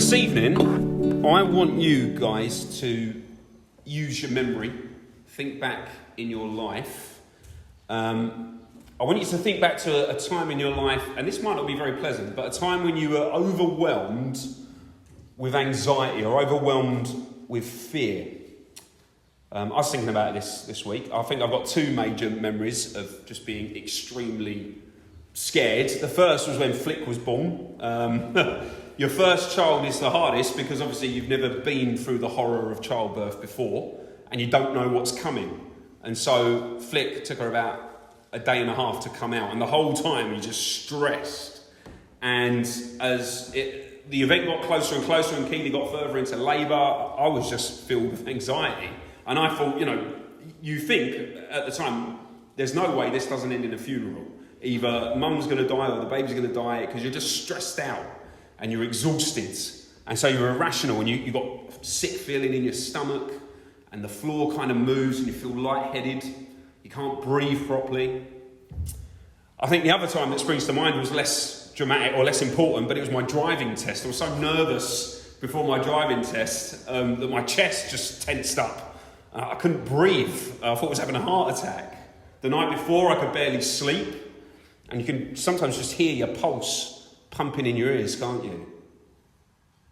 Well, this evening, I want you guys to use your memory, think back in your life. I want you to think back to a time in your life, and this might not be very pleasant, but a time when you were overwhelmed with anxiety or overwhelmed with fear. I was thinking about this week. I think I've got two major memories of just being extremely scared. The first was when Flick was born. Your first child is the hardest because obviously you've never been through the horror of childbirth before and you don't know what's coming. And so Flick took her about a day and a half to come out, and the whole time you're just stressed. And as the event got closer and closer and Keely got further into labour, I was just filled with anxiety. And I thought, you think at the time, there's no way this doesn't end in a funeral. Either mum's going to die or the baby's going to die, because you're just stressed out and you're exhausted. And so you're irrational and you've got sick feeling in your stomach and the floor kind of moves and you feel lightheaded. You can't breathe properly. I think the other time that springs to mind was less dramatic or less important, but it was my driving test. I was so nervous before my driving test that my chest just tensed up. I couldn't breathe. I thought I was having a heart attack. The night before I could barely sleep. And you can sometimes just hear your pulse pumping in your ears, can't you?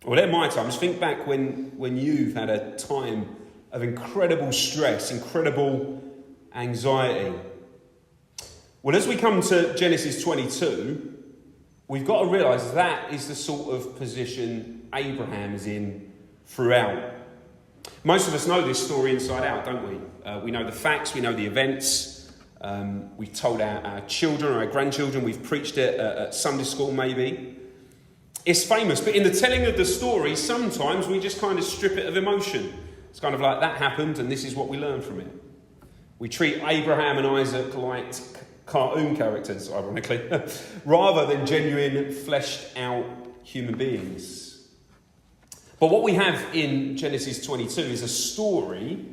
Well, they're my times. Think back when you've had a time of incredible stress, incredible anxiety. Well, as we come to Genesis 22, we've got to realise that is the sort of position Abraham is in throughout. Most of us know this story inside out, don't we? We know the facts, we know the events. We've told our children or our grandchildren, we've preached it at Sunday school maybe. It's famous, but in the telling of the story, sometimes we just kind of strip it of emotion. It's kind of like, that happened and this is what we learn from it. We treat Abraham and Isaac like cartoon characters, ironically, rather than genuine, fleshed out human beings. But what we have in Genesis 22 is a story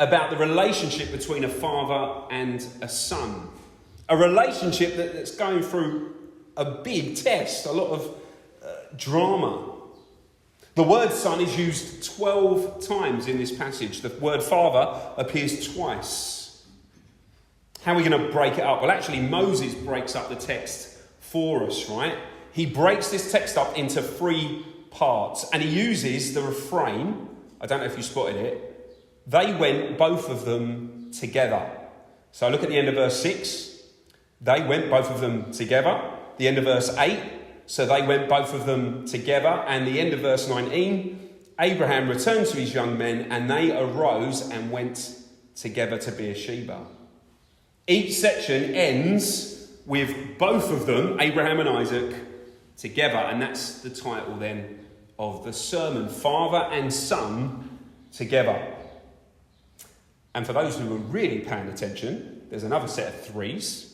about the relationship between a father and a son. A relationship that's going through a big test, a lot of drama. The word son is used 12 times in this passage. The word father appears twice. How are we going to break it up? Well, actually, Moses breaks up the text for us, right? He breaks this text up into 3 parts, and he uses the refrain. I don't know if you spotted it. They went, both of them, together. So look at the end of verse 6. They went, both of them, together. The end of verse 8. So they went, both of them, together. And the end of verse 19. Abraham returned to his young men, and they arose and went together to Beersheba. Each section ends with both of them, Abraham and Isaac, together. And that's the title then of the sermon. Father and son together. And for those who are really paying attention, there's another set of 3s.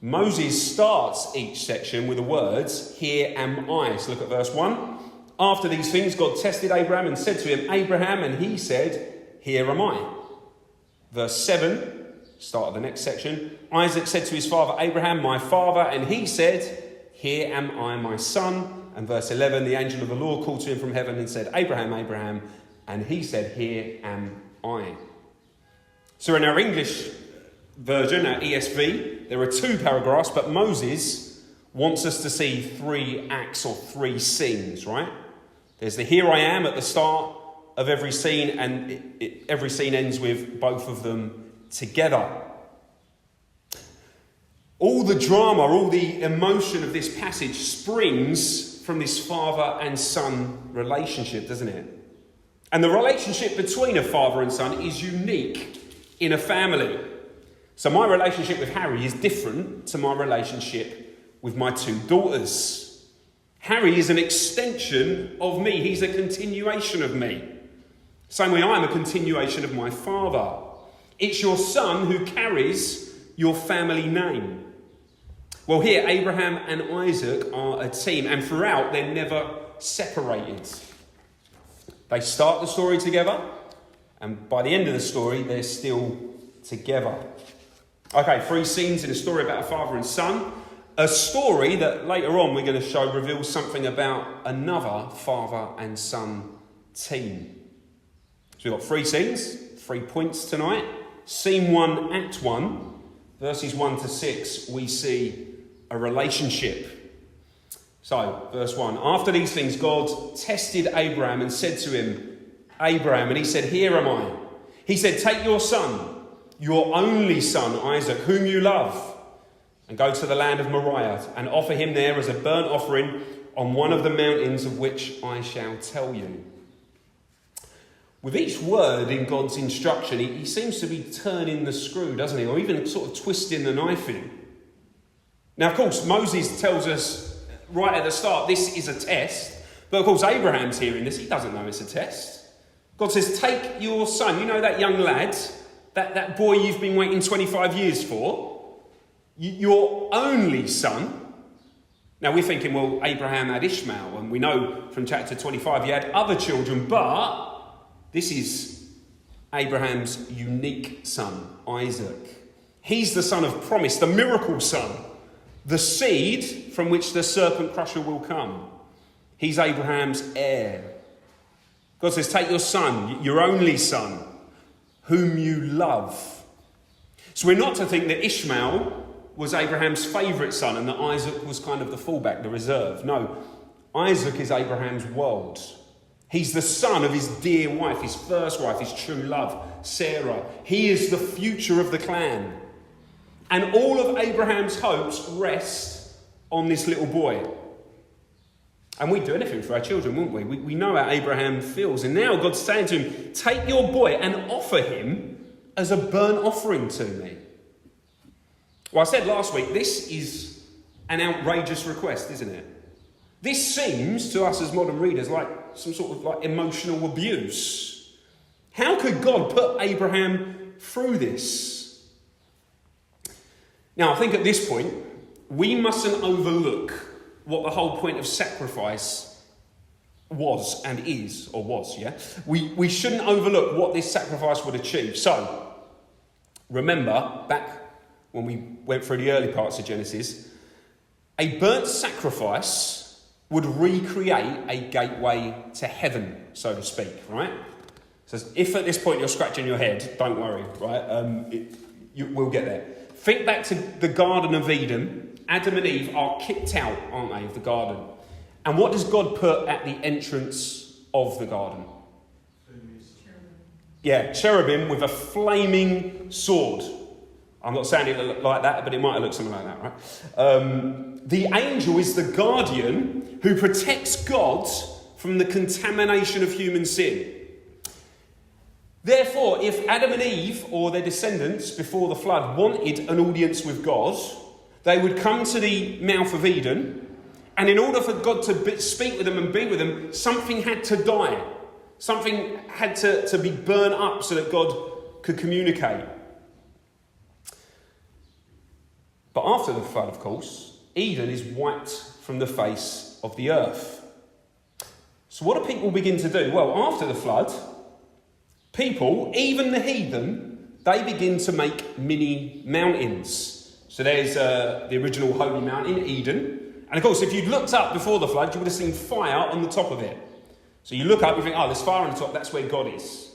Moses starts each section with the words, "Here am I." So look at verse 1. After these things, God tested Abraham and said to him, "Abraham," and he said, "Here am I." Verse 7, start of the next section. Isaac said to his father Abraham, "My father," and he said, "Here am I, my son." And verse 11, the angel of the Lord called to him from heaven and said, "Abraham, Abraham," and he said, "Here am I." So in our English version, our ESV, there are 2 paragraphs, but Moses wants us to see 3 acts or 3 scenes, right? There's the "here I am" at the start of every scene, and every scene ends with both of them together. All the drama, all the emotion of this passage springs from this father and son relationship, doesn't it? And the relationship between a father and son is unique in a family. So my relationship with Harry is different to my relationship with my 2 daughters. Harry is an extension of me. He's a continuation of me. Same way I'm a continuation of my father. It's your son who carries your family name. Well, here, Abraham and Isaac are a team, and throughout they're never separated. They start the story together, and by the end of the story, they're still together. Okay, 3 scenes in a story about a father and son. a story that later on we're going to show reveals something about another father and son team. So we've got 3 scenes, 3 points tonight. Scene 1, Act 1, verses 1 to 6, we see a relationship. So, verse 1, after these things, God tested Abraham and said to him, Abraham, and he said, here am I. He said, take your son, your only son, Isaac, whom you love, and go to the land of Moriah and offer him there as a burnt offering on one of the mountains of which I shall tell you. With each word in God's instruction, he seems to be turning the screw, doesn't he? Or even sort of twisting the knife in. Now, of course, Moses tells us right at the start, this is a test. But of course, Abraham's hearing this. He doesn't know it's a test. God says, take your son. You know that young lad, that boy you've been waiting 25 years for? Your only son. Now, we're thinking, well, Abraham had Ishmael. And we know from chapter 25 he had other children. But this is Abraham's unique son, Isaac. He's the son of promise, the miracle son, the seed from which the serpent crusher will come. He's Abraham's heir. God says, take your son, your only son, whom you love. So we're not to think that Ishmael was Abraham's favourite son and that Isaac was kind of the fallback, the reserve. No, Isaac is Abraham's world. He's the son of his dear wife, his first wife, his true love, Sarah. He is the future of the clan. And all of Abraham's hopes rest on this little boy. And we'd do anything for our children, wouldn't we? We know how Abraham feels. And now God's saying to him, take your boy and offer him as a burnt offering to me. Well, I said last week, this is an outrageous request, isn't it? This seems to us as modern readers like some sort of like emotional abuse. How could God put Abraham through this? Now, I think at this point, we mustn't overlook what the whole point of sacrifice was and is, or was, yeah? We shouldn't overlook what this sacrifice would achieve. So, remember, back when we went through the early parts of Genesis, a burnt sacrifice would recreate a gateway to heaven, so to speak, right? So if at this point you're scratching your head, don't worry, right? We'll get there. Think back to the Garden of Eden. Adam and Eve are kicked out, aren't they, of the garden? And what does God put at the entrance of the garden? Yeah, cherubim with a flaming sword. I'm not saying it looked like that, but it might have looked something like that, right? The angel is the guardian who protects God from the contamination of human sin. Therefore, if Adam and Eve, or their descendants before the flood, wanted an audience with God, they would come to the mouth of Eden, and in order for God to speak with them and be with them, something had to die. Something had to be burnt up so that God could communicate. But after the flood, of course, Eden is wiped from the face of the earth. So what do people begin to do? Well, after the flood, people, even the heathen, they begin to make mini mountains. So there's the original holy mountain, Eden. And of course, if you'd looked up before the flood, you would have seen fire on the top of it. So you look up, you think, oh, there's fire on the top, that's where God is.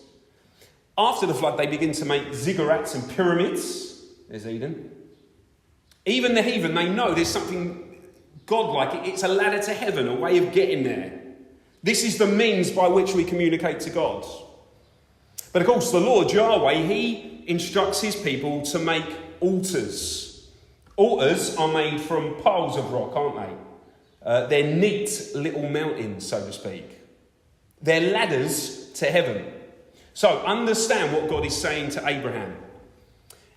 After the flood, they begin to make ziggurats and pyramids. There's Eden. Even the heathen, they know there's something godlike. It's a ladder to heaven, a way of getting there. This is the means by which we communicate to God. But of course, the Lord, Yahweh, he instructs his people to make altars. Altars are made from piles of rock, aren't they? They're neat little mountains, so to speak. They're ladders to heaven. So understand what God is saying to Abraham.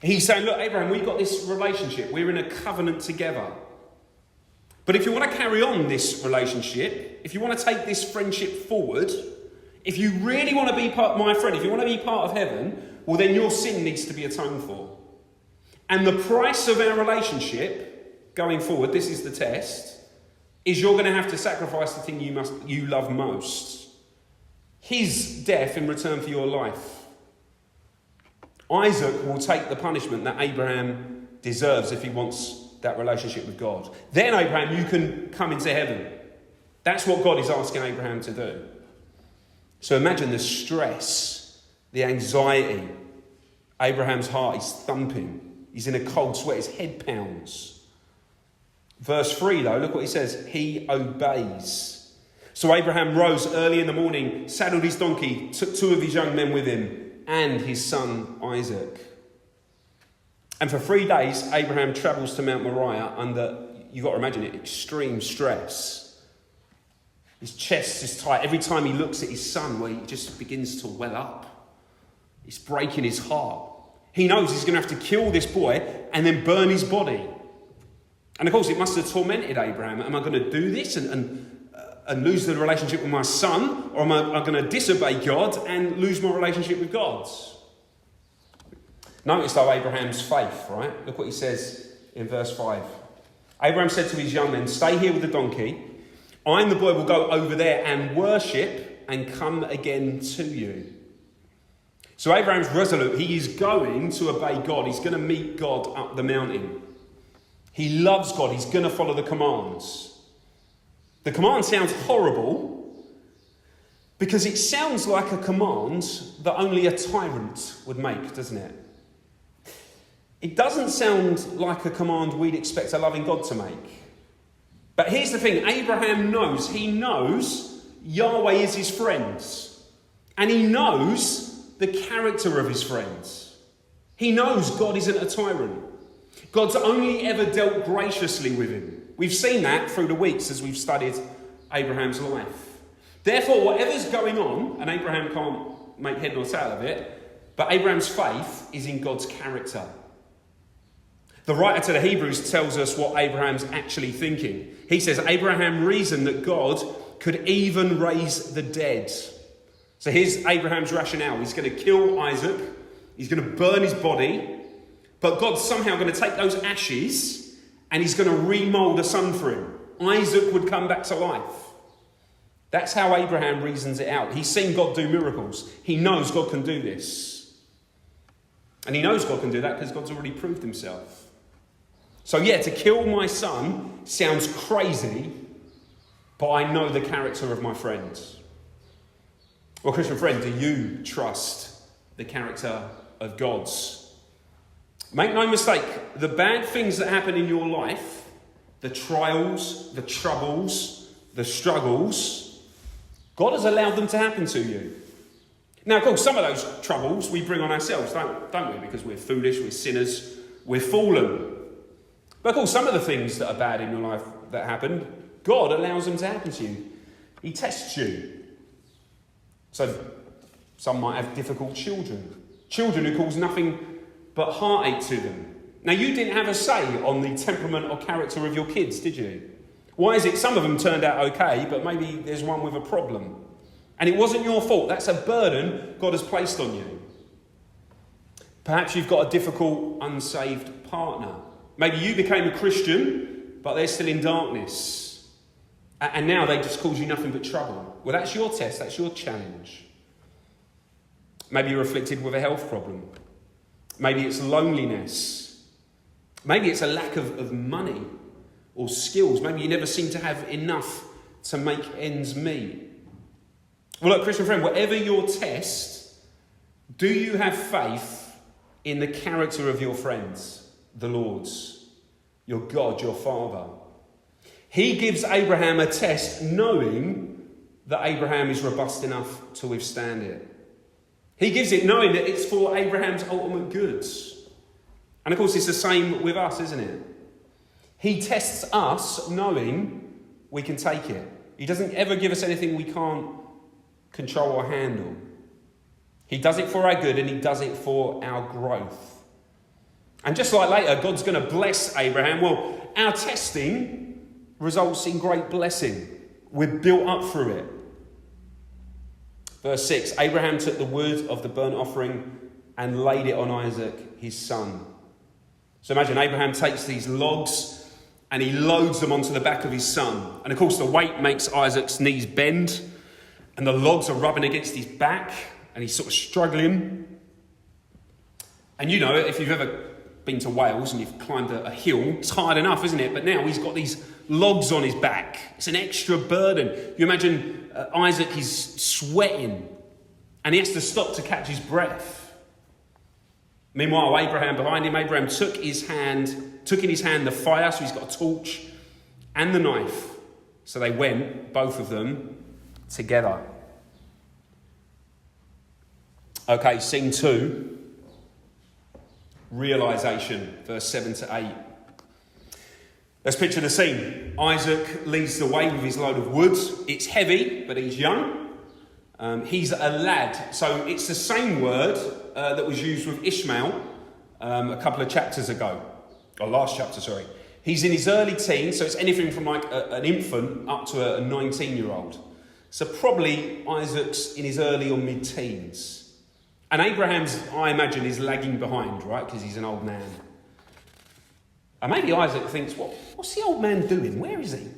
He's saying, look, Abraham, we've got this relationship. We're in a covenant together. But if you want to carry on this relationship, if you want to take this friendship forward, if you really want to be my friend, if you want to be part of heaven, well, then your sin needs to be atoned for. And the price of our relationship going forward, this is the test, is you're going to have to sacrifice the thing you love most. His death in return for your life. Isaac will take the punishment that Abraham deserves if he wants that relationship with God. Then, Abraham, you can come into heaven. That's what God is asking Abraham to do. So imagine the stress, the anxiety. Abraham's heart is thumping. He's in a cold sweat. His head pounds. Verse 3, though, look what he says. He obeys. So Abraham rose early in the morning, saddled his donkey, took 2 of his young men with him, and his son Isaac. And for 3 days, Abraham travels to Mount Moriah under, you've got to imagine it, extreme stress. His chest is tight. Every time he looks at his son, well, he just begins to well up. It's breaking his heart. He knows he's going to have to kill this boy and then burn his body. And of course, it must have tormented Abraham. Am I going to do this and lose the relationship with my son? Or am I going to disobey God and lose my relationship with God? Notice, though, Abraham's faith, right? Look what he says in verse 5. Abraham said to his young men, "Stay here with the donkey. I and the boy will go over there and worship and come again to you." So Abraham's resolute. He is going to obey God. He's going to meet God up the mountain. He loves God. He's going to follow the commands. The command sounds horrible because it sounds like a command that only a tyrant would make, doesn't it? It doesn't sound like a command we'd expect a loving God to make. But here's the thing, Abraham knows, he knows Yahweh is his friend. And he knows the character of his friends. He knows God isn't a tyrant. God's only ever dealt graciously with him. We've seen that through the weeks as we've studied Abraham's life. Therefore, whatever's going on, and Abraham can't make head nor tail of it, but Abraham's faith is in God's character. The writer to the Hebrews tells us what Abraham's actually thinking. He says, Abraham reasoned that God could even raise the dead. So here's Abraham's rationale. He's going to kill Isaac. He's going to burn his body. But God's somehow going to take those ashes and he's going to remold a son for him. Isaac would come back to life. That's how Abraham reasons it out. He's seen God do miracles. He knows God can do this. And he knows God can do that because God's already proved himself. So yeah, to kill my son sounds crazy, but I know the character of my friend. Well, Christian friend, do you trust the character of God's? Make no mistake, the bad things that happen in your life, the trials, the troubles, the struggles, God has allowed them to happen to you. Now, of course, some of those troubles we bring on ourselves, don't we? Because we're foolish, we're sinners, we're fallen. But of course, some of the things that are bad in your life that happen, God allows them to happen to you. He tests you. So some might have difficult children. Children who cause nothing but heartache to them. Now, you didn't have a say on the temperament or character of your kids, did you? Why is it some of them turned out okay, but maybe there's one with a problem? And it wasn't your fault. That's a burden God has placed on you. Perhaps you've got a difficult, unsaved partner. Maybe you became a Christian, but they're still in darkness. And now they just cause you nothing but trouble. Well, that's your test. That's your challenge. Maybe you're afflicted with a health problem. Maybe it's loneliness. Maybe it's a lack of money or skills. Maybe you never seem to have enough to make ends meet. Well, look, Christian friend, whatever your test, do you have faith in the character of your friends? The Lord's, your God, your Father. He gives Abraham a test knowing that Abraham is robust enough to withstand it. He gives it knowing that it's for Abraham's ultimate goods. And of course, it's the same with us, isn't it? He tests us knowing we can take it. He doesn't ever give us anything we can't control or handle. He does it for our good and he does it for our growth. And just like later, God's going to bless Abraham. Well, our testing results in great blessing. We're built up through it. Verse 6, Abraham took the wood of the burnt offering and laid it on Isaac, his son. So imagine Abraham takes these logs and he loads them onto the back of his son. And of course, the weight makes Isaac's knees bend and the logs are rubbing against his back and he's sort of struggling. And you know, if you've ever been to Wales and you've climbed a hill, it's hard enough, isn't it? But now he's got these logs on his back. It's an extra burden. You imagine Isaac, he's sweating and he has to stop to catch his breath. Meanwhile, Abraham behind him, Abraham took in his hand the fire, so he's got a torch, and the knife. So they went, both of them, together. Okay, scene 2. Realisation, verse 7 to 8. Let's picture the scene. Isaac leads the way with his load of wood. It's heavy, but he's young. He's a lad. So it's the same word that was used with Ishmael a couple of chapters ago. Or last chapter, sorry. He's in his early teens, so it's anything from like an infant up to a 19-year-old. So probably Isaac's in his early or mid-teens. And Abraham's, I imagine, is lagging behind, right? Because he's an old man. And maybe Isaac thinks, what's the old man doing? Where is he?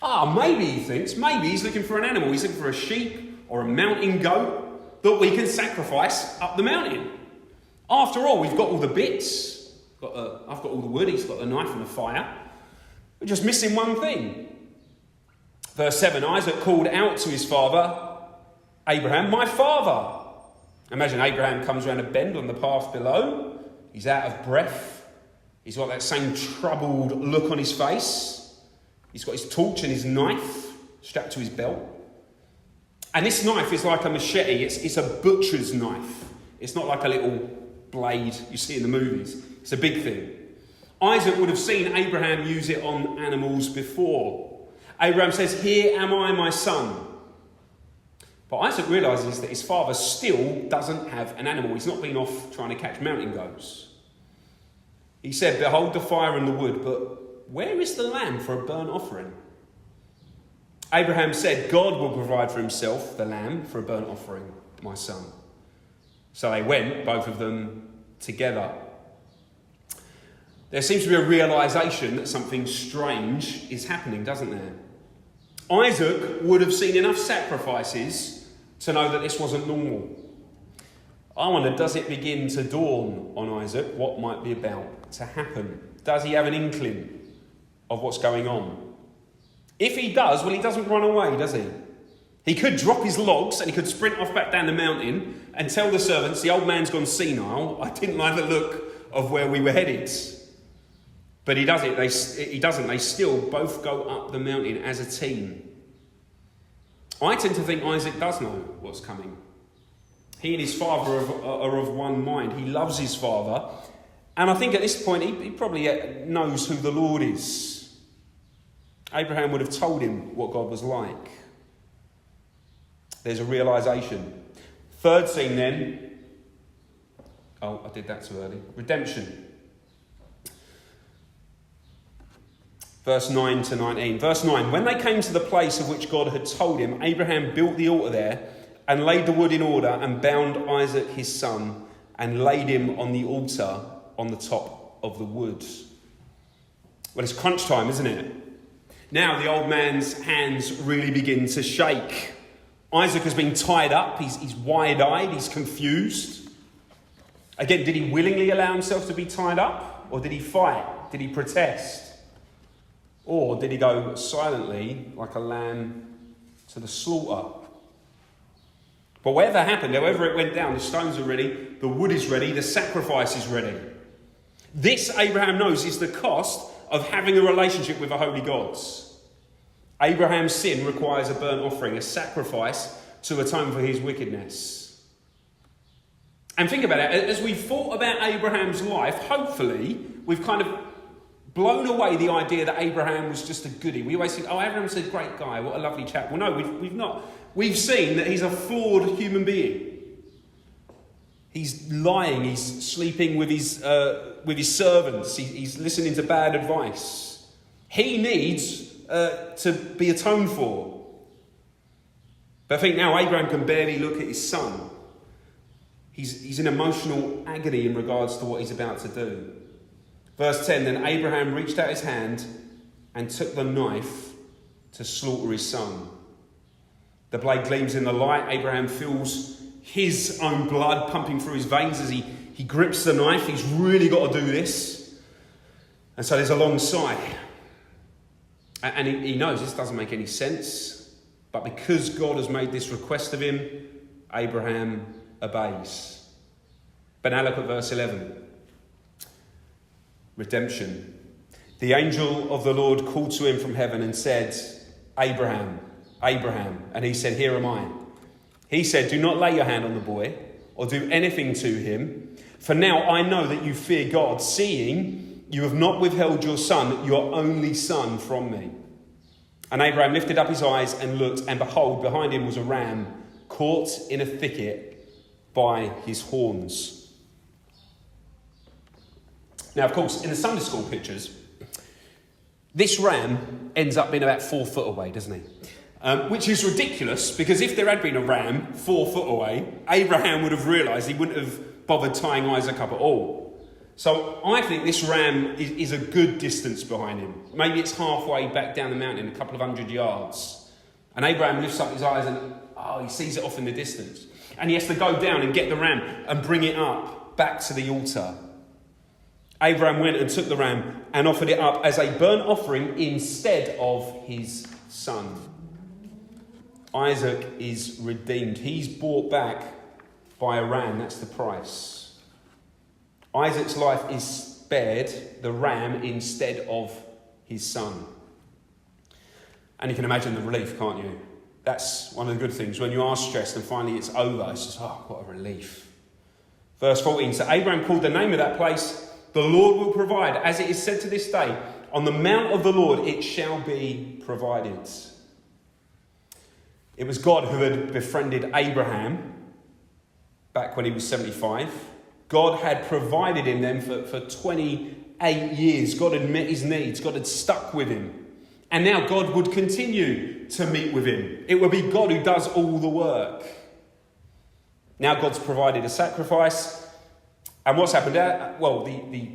Maybe he thinks, maybe he's looking for an animal. He's looking for a sheep or a mountain goat that we can sacrifice up the mountain. After all, we've got all the bits. I've got all the wood, he's got the knife and the fire. We're just missing one thing. Verse 7, Isaac called out to his father, Abraham, my father. Imagine Abraham comes around a bend on the path below. He's out of breath. He's got that same troubled look on his face. He's got his torch and his knife strapped to his belt. And this knife is like a machete. It's a butcher's knife. It's not like a little blade you see in the movies. It's a big thing. Isaac would have seen Abraham use it on animals before. Abraham says, here am I, my son. But Isaac realises that his father still doesn't have an animal. He's not been off trying to catch mountain goats. He said, behold the fire and the wood, but where is the lamb for a burnt offering? Abraham said, God will provide for himself the lamb for a burnt offering, my son. So they went, both of them, together. There seems to be a realisation that something strange is happening, doesn't there? Isaac would have seen enough sacrifices to know that this wasn't normal. I wonder, does it begin to dawn on Isaac what might be about to happen? Does he have an inkling of what's going on? If he does, well, he doesn't run away, does he? He could drop his logs and he could sprint off back down the mountain and tell the servants, the old man's gone senile, I didn't like the look of where we were headed. But he doesn't. They still both go up the mountain as a team. I tend to think Isaac does know what's coming. He and his father are of one mind. He loves his father. And I think at this point he probably knows who the Lord is. Abraham would have told him what God was like. There's a realisation. Third scene then. Oh, I did that too early. Redemption. Verse 9 to 19. Verse 9. When they came to the place of which God had told him, Abraham built the altar there and laid the wood in order and bound Isaac his son and laid him on the altar on the top of the wood. Well, it's crunch time, isn't it? Now the old man's hands really begin to shake. Isaac has been tied up. He's wide-eyed. He's confused. Again, did he willingly allow himself to be tied up? Or did he fight? Did he protest? Or did he go silently like a lamb to the slaughter? But whatever happened, however it went down, the stones are ready, the wood is ready, the sacrifice is ready. This, Abraham knows, is the cost of having a relationship with the holy gods. Abraham's sin requires a burnt offering, a sacrifice to atone for his wickedness. And think about it, as we've thought about Abraham's life, hopefully we've kind of blown away the idea that Abraham was just a goodie. We always think, Abraham's a great guy, what a lovely chap. Well, no, we've not. We've seen that he's a flawed human being. He's lying, he's sleeping with his servants, he's listening to bad advice. He needs to be atoned for. But I think now Abraham can barely look at his son. He's in emotional agony in regards to what he's about to do. Verse 10, then Abraham reached out his hand and took the knife to slaughter his son. The blade gleams in the light. Abraham feels his own blood pumping through his veins as he He grips the knife. He's really got to do this. And so there's a long sigh. And he knows this doesn't make any sense. But because God has made this request of him, Abraham obeys. But now look at verse 11. Redemption. The angel of the Lord called to him from heaven and said, Abraham, Abraham. And he said, here am I. He said, do not lay your hand on the boy or do anything to him. For now I know that you fear God, seeing you have not withheld your son, your only son, from me. And Abraham lifted up his eyes and looked, and behold, behind him was a ram caught in a thicket by his horns. Now, of course, in the Sunday school pictures, this ram ends up being about 4 foot away, doesn't he? Which is ridiculous, because if there had been a ram 4 foot away, Abraham would have realised he wouldn't have bothered tying Isaac up at all. So I think this ram is a good distance behind him. Maybe it's halfway back down the mountain, a couple of 100 yards. And Abraham lifts up his eyes and, he sees it off in the distance. And he has to go down and get the ram and bring it up back to the altar. Abraham went and took the ram and offered it up as a burnt offering instead of his son. Isaac is redeemed. He's bought back by a ram. That's the price. Isaac's life is spared, the ram, instead of his son. And you can imagine the relief, can't you? That's one of the good things. When you are stressed and finally it's over, it's just, what a relief. Verse 14, so Abraham called the name of that place, the Lord will provide. As it is said to this day, on the mount of the Lord it shall be provided. It was God who had befriended Abraham back when he was 75. God had provided him then for 28 years. God had met his needs. God had stuck with him. And now God would continue to meet with him. It would be God who does all the work. Now God's provided a sacrifice. And what's happened? The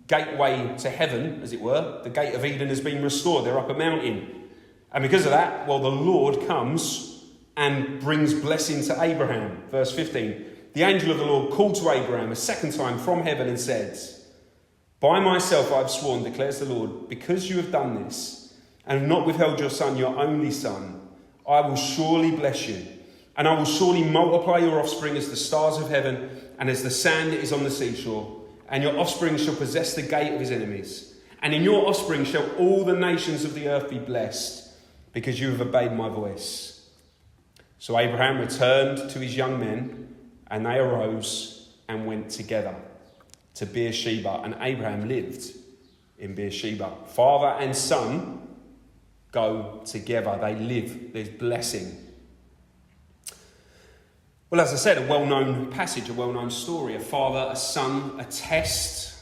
gateway to heaven, as it were, the gate of Eden has been restored. They're up a mountain. And because of that, the Lord comes and brings blessing to Abraham. Verse 15. The angel of the Lord called to Abraham a second time from heaven and said, by myself I have sworn, declares the Lord, because you have done this and have not withheld your son, your only son, I will surely bless you. And I will surely multiply your offspring as the stars of heaven and as the sand that is on the seashore. And your offspring shall possess the gate of his enemies. And in your offspring shall all the nations of the earth be blessed, because you have obeyed my voice. So Abraham returned to his young men, and they arose and went together to Beersheba. And Abraham lived in Beersheba. Father and son go together. They live. There's blessing. Well, as I said, a well-known passage, a well-known story. A father, a son, a test.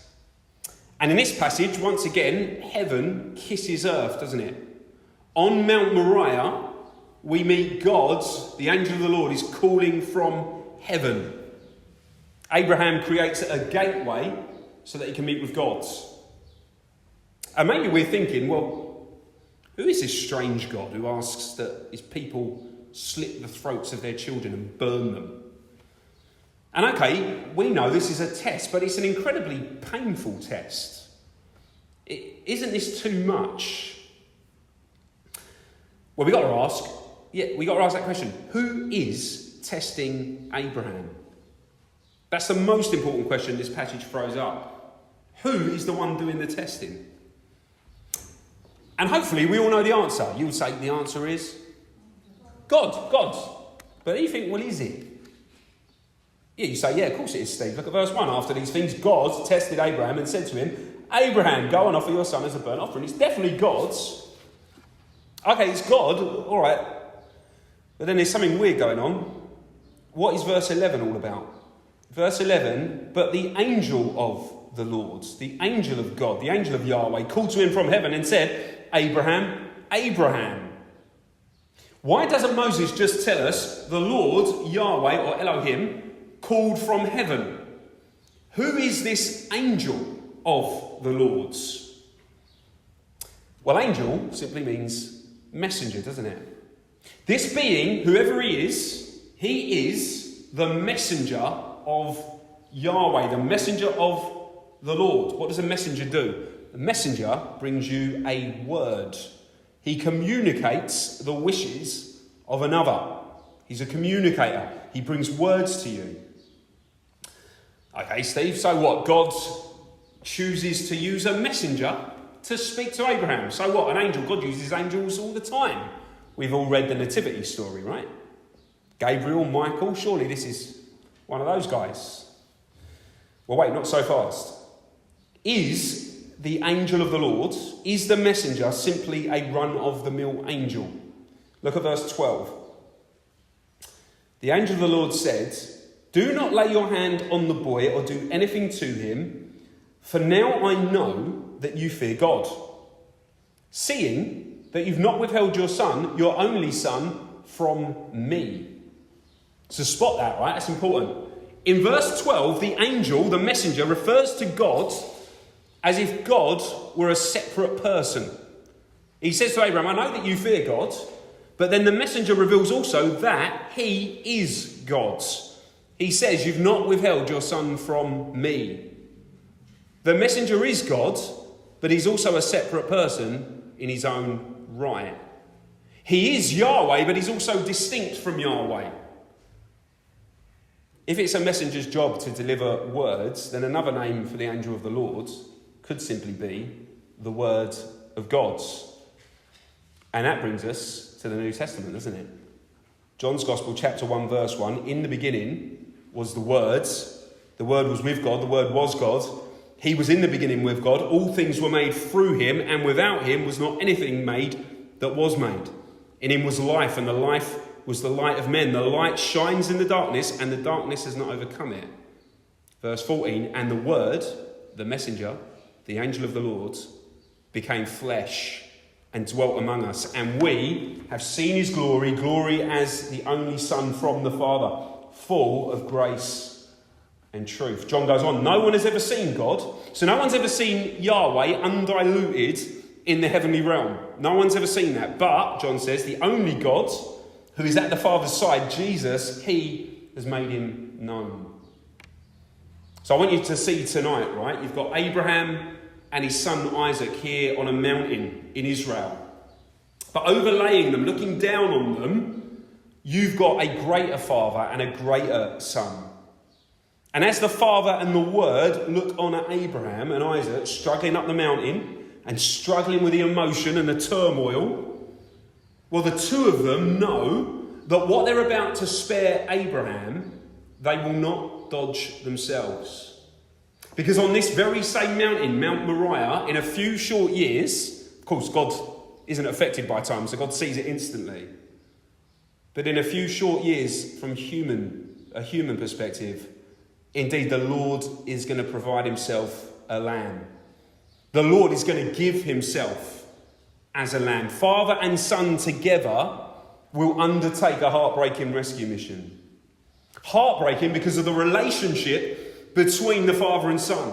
And in this passage, once again, heaven kisses earth, doesn't it? On Mount Moriah, we meet God. The angel of the Lord is calling from heaven. Abraham creates a gateway so that he can meet with God. And maybe we're thinking, who is this strange God who asks that his people slit the throats of their children and burn them? And okay, we know this is a test, but it's an incredibly painful test. Isn't this too much? Well, we got to ask that question. Who is testing Abraham? That's the most important question this passage throws up. Who is the one doing the testing? And hopefully we all know the answer. You would say the answer is God. But you think, is it? Yeah, you say, of course it is, Steve. Look at verse 1. After these things, God tested Abraham and said to him, Abraham, go and offer your son as a burnt offering. It's definitely God's. Okay, it's God, all right. But then there's something weird going on. What is verse 11 all about? Verse 11, but the angel of the Lord, the angel of God, the angel of Yahweh, called to him from heaven and said, Abraham, Abraham. Why doesn't Moses just tell us the Lord, Yahweh or Elohim, called from heaven? Who is this angel of the Lord's? Well, angel simply means messenger, doesn't it? This being, whoever he is the messenger of Yahweh, the messenger of the Lord. What does a messenger do? The messenger brings you a word. He communicates the wishes of another. He's a communicator. He brings words to you. Okay, Steve, so what? God chooses to use a messenger to speak to Abraham. So what? An angel. God uses angels all the time. We've all read the nativity story, right? Gabriel, Michael, surely this is one of those guys. Well, wait, not so fast. Is the angel of the Lord, is the messenger simply a run-of-the-mill angel? Look at verse 12. The angel of the Lord said, "Do not lay your hand on the boy or do anything to him, for now I know that you fear God, seeing that you've not withheld your son, your only son, from me." So spot that, right? That's important. In verse 12, the angel, the messenger, refers to God as if God were a separate person. He says to Abraham, "I know that you fear God," but then the messenger reveals also that he is God. He says, "You've not withheld your son from me." The messenger is God, but he's also a separate person in his own right. He is Yahweh, but he's also distinct from Yahweh. If it's a messenger's job to deliver words, then another name for the angel of the Lord could simply be the word of God. And that brings us to the New Testament, doesn't it? John's Gospel, chapter 1, verse 1. In the beginning was the Word. The Word was with God. The Word was God. He was in the beginning with God. All things were made through him, and without him was not anything made that was made. In him was life, and the life was the light of men. The light shines in the darkness, and the darkness has not overcome it. Verse 14, and the Word, the messenger, the angel of the Lord, became flesh and dwelt among us. And we have seen his glory, glory as the only Son from the Father, full of grace and truth. John goes on, no one has ever seen God. So no one's ever seen Yahweh undiluted in the heavenly realm. No one's ever seen that. But, John says, the only God who is at the Father's side, Jesus, he has made him known. So I want you to see tonight, right? You've got Abraham and his son Isaac here on a mountain in Israel. But overlaying them, looking down on them, you've got a greater father and a greater son. And as the Father and the Word look on at Abraham and Isaac struggling up the mountain and struggling with the emotion and the turmoil, well, the two of them know that what they're about to spare Abraham, they will not dodge themselves. Because on this very same mountain, Mount Moriah, in a few short years, of course, God isn't affected by time, so God sees it instantly. But in a few short years, from a human perspective, indeed, the Lord is going to provide himself a lamb. The Lord is going to give himself as a lamb. Father and son together will undertake a heartbreaking rescue mission. Heartbreaking because of the relationship between the father and son.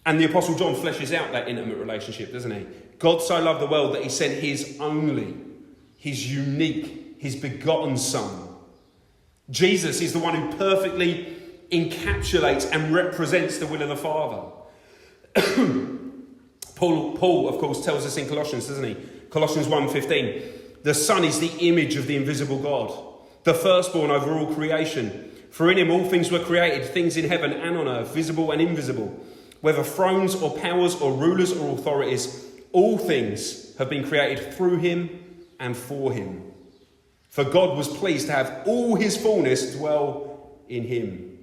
And the Apostle John fleshes out that intimate relationship, doesn't he? God so loved the world that he sent his only, his unique, his begotten son. Jesus is the one who perfectly encapsulates and represents the will of the Father. Paul, of course, tells us in Colossians, doesn't he? Colossians 1:15. The Son is the image of the invisible God, the firstborn over all creation. For in him all things were created, things in heaven and on earth, visible and invisible. Whether thrones or powers or rulers or authorities, all things have been created through him and for him. For God was pleased to have all his fullness dwell in him.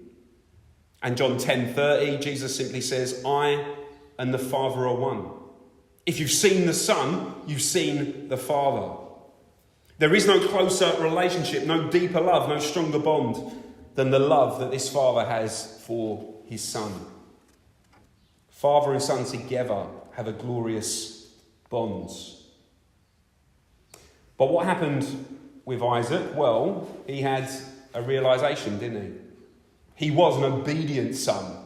And John 10:30, Jesus simply says, I and the Father are one. If you've seen the Son, you've seen the Father. There is no closer relationship, no deeper love, no stronger bond than the love that this Father has for his Son. Father and Son together have a glorious bond. But what happened with Isaac? Well, he had a realisation, didn't he? He was an obedient son.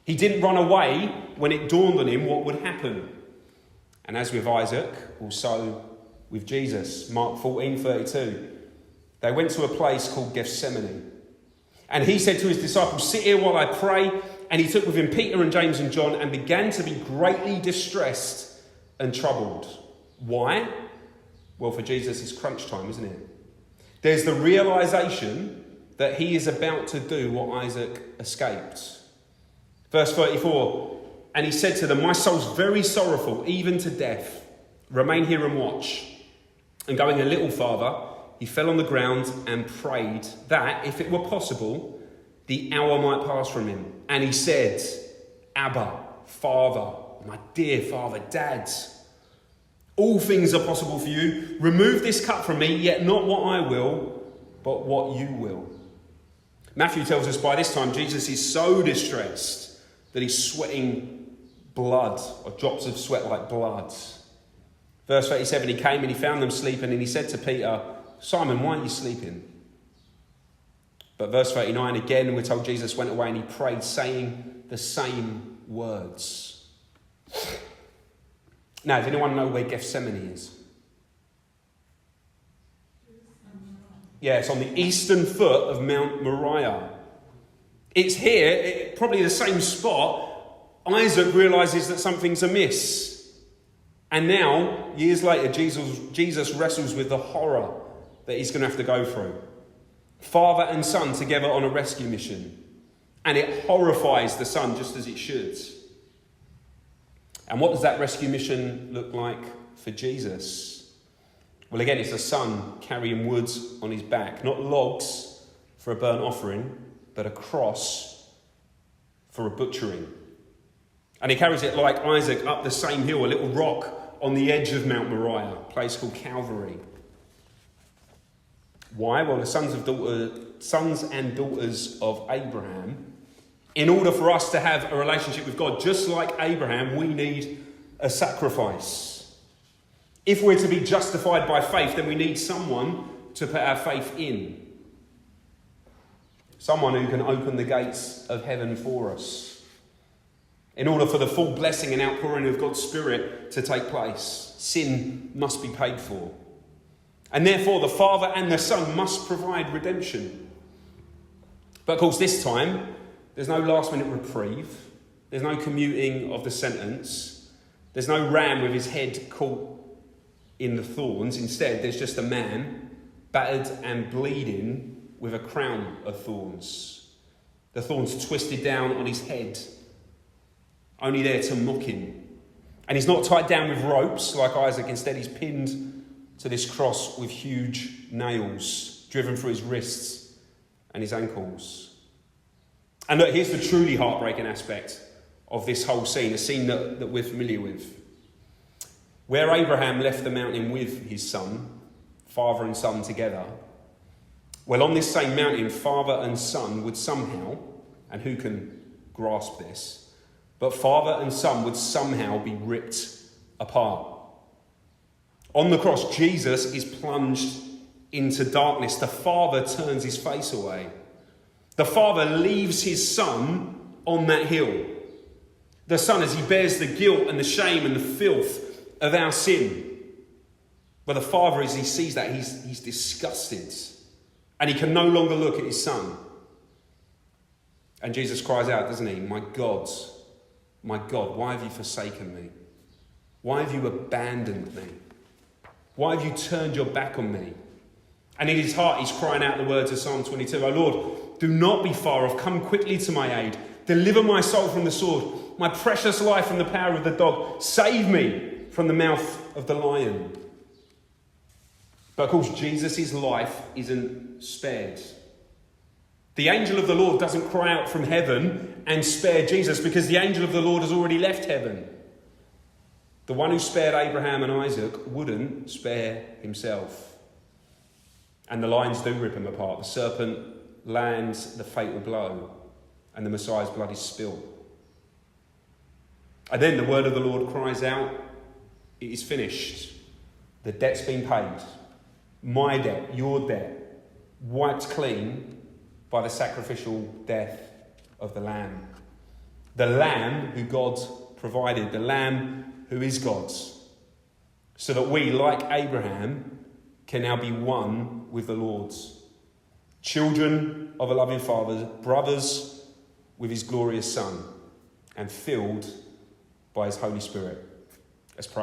He didn't run away when it dawned on him what would happen. And as with Isaac, also with Jesus, Mark 14:32, they went to a place called Gethsemane. And he said to his disciples, sit here while I pray. And he took with him Peter and James and John and began to be greatly distressed and troubled. Why? Well, for Jesus, it's crunch time, isn't it? There's the realization that he is about to do what Isaac escaped. Verse 34, and he said to them, my soul's very sorrowful, even to death. Remain here and watch. And going a little farther, he fell on the ground and prayed that, if it were possible, the hour might pass from him. And he said, Abba, Father, my dear Father, Dad, all things are possible for you. Remove this cup from me, yet not what I will, but what you will. Matthew tells us by this time Jesus is so distressed that he's sweating blood, or drops of sweat like blood. Verse 37, he came and he found them sleeping, and he said to Peter, Simon, why are you sleeping? But verse 39, again, we're told Jesus went away and he prayed, saying the same words. Now, does anyone know where Gethsemane is? Yeah, it's on the eastern foot of Mount Moriah. It's here, probably the same spot. Isaac realises that something's amiss. And now, years later, Jesus wrestles with the horror that he's going to have to go through. Father and son together on a rescue mission. And it horrifies the son just as it should. And what does that rescue mission look like for Jesus? Well, again, it's a son carrying wood on his back. Not logs for a burnt offering, but a cross for a butchering. And he carries it like Isaac up the same hill, a little rock on the edge of Mount Moriah, a place called Calvary. Why? Well, the sons and daughters of Abraham, in order for us to have a relationship with God, just like Abraham, we need a sacrifice. If we're to be justified by faith, then we need someone to put our faith in. Someone who can open the gates of heaven for us. In order for the full blessing and outpouring of God's Spirit to take place, sin must be paid for. And therefore, the Father and the Son must provide redemption. But of course, this time, there's no last-minute reprieve. There's no commuting of the sentence. There's no ram with his head caught in the thorns. Instead, there's just a man, battered and bleeding, with a crown of thorns. The thorns twisted down on his head, only there to mock him. And he's not tied down with ropes like Isaac. Instead, he's pinned to this cross with huge nails driven through his wrists and his ankles. And look, here's the truly heartbreaking aspect of this whole scene, a scene that we're familiar with. Where Abraham left the mountain with his son, father and son together, well, on this same mountain, father and son would somehow, and who can grasp this, but father and son would somehow be ripped apart. On the cross, Jesus is plunged into darkness. The Father turns his face away. The Father leaves his Son on that hill. The Son, as he bears the guilt and the shame and the filth of our sin. But the Father, as he sees that, he's disgusted. And he can no longer look at his Son. And Jesus cries out, doesn't he? My God, why have you forsaken me? Why have you abandoned me? Why have you turned your back on me? And in his heart, he's crying out the words of Psalm 22. Oh Lord, do not be far off. Come quickly to my aid. Deliver my soul from the sword, my precious life from the power of the dog. Save me from the mouth of the lion. But of course, Jesus' life isn't spared. The angel of the Lord doesn't cry out from heaven and spare Jesus, because the angel of the Lord has already left heaven. The one who spared Abraham and Isaac wouldn't spare himself. And the lions do rip him apart. The serpent lands the fatal blow, and the Messiah's blood is spilled. And then the word of the Lord cries out, it is finished. The debt's been paid. My debt, your debt, wiped clean by the sacrificial death of the Lamb. The Lamb who God provided, the Lamb who is God's, so that we, like Abraham, can now be one with the Lord's. children of a loving Father, brothers with his glorious Son, and filled by his Holy Spirit. Let's pray.